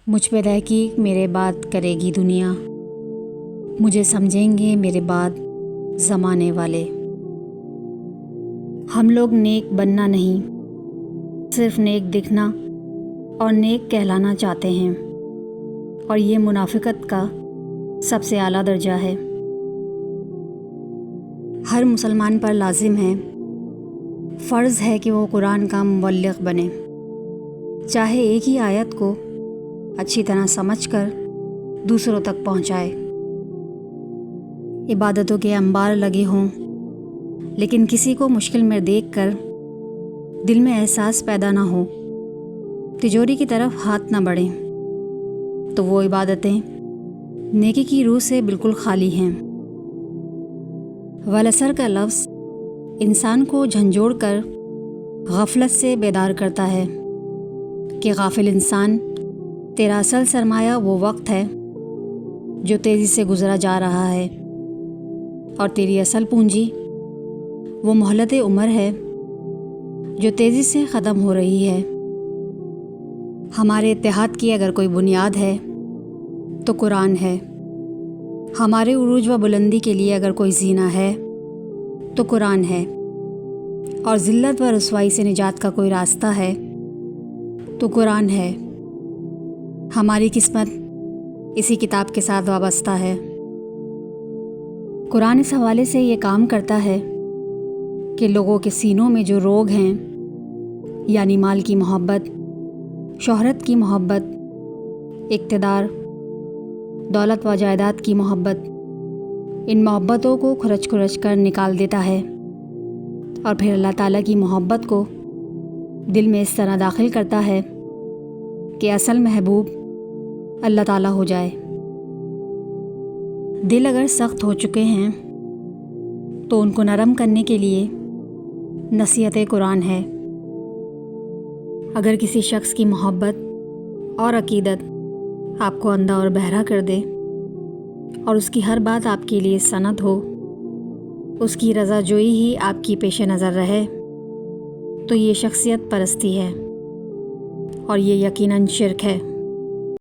مجھ پہ تحقیق میرے بعد کرے گی دنیا، مجھے سمجھیں گے میرے بعد زمانے والے۔ ہم لوگ نیک بننا نہیں، صرف نیک دکھنا اور نیک کہلانا چاہتے ہیں، اور یہ منافقت کا سب سے اعلیٰ درجہ ہے۔ ہر مسلمان پر لازم ہے، فرض ہے کہ وہ قرآن کا مبلغ بنے، چاہے ایک ہی آیت کو اچھی طرح سمجھ کر دوسروں تک پہنچائے۔ عبادتوں کے انبار لگے ہوں، لیکن کسی کو مشکل میں دیکھ کر دل میں احساس پیدا نہ ہو، تجوری کی طرف ہاتھ نہ بڑھیں، تو وہ عبادتیں نیکی کی روح سے بالکل خالی ہیں۔ والعصر کا لفظ انسان کو جھنجھوڑ کر غفلت سے بیدار کرتا ہے کہ غافل انسان، تیرا اصل سرمایہ وہ وقت ہے جو تیزی سے گزرا جا رہا ہے، اور تیری اصل پونجی وہ مہلت عمر ہے جو تیزی سے ختم ہو رہی ہے۔ ہمارے اتحاد کی اگر کوئی بنیاد ہے تو قرآن ہے، ہمارے عروج و بلندی کے لیے اگر کوئی زینہ ہے تو قرآن ہے، اور ذلت و رسوائی سے نجات کا کوئی راستہ ہے تو قرآن ہے۔ ہماری قسمت اسی کتاب کے ساتھ وابستہ ہے۔ قرآن اس حوالے سے یہ کام کرتا ہے کہ لوگوں کے سینوں میں جو روگ ہیں، یعنی مال کی محبت، شہرت کی محبت، اقتدار، دولت و جائیداد کی محبت، ان محبتوں کو کھرچ کھرچ کر نکال دیتا ہے، اور پھر اللہ تعالیٰ کی محبت کو دل میں اس طرح داخل کرتا ہے کہ اصل محبوب اللہ تعالیٰ ہو جائے۔ دل اگر سخت ہو چکے ہیں تو ان کو نرم کرنے کے لیے نصیحت قرآن ہے۔ اگر کسی شخص کی محبت اور عقیدت آپ کو اندھا اور بہرا کر دے، اور اس کی ہر بات آپ کے لیے سند ہو، اس کی رضا جوئی ہی آپ کی پیش نظر رہے، تو یہ شخصیت پرستی ہے، اور یہ یقیناً شرک ہے۔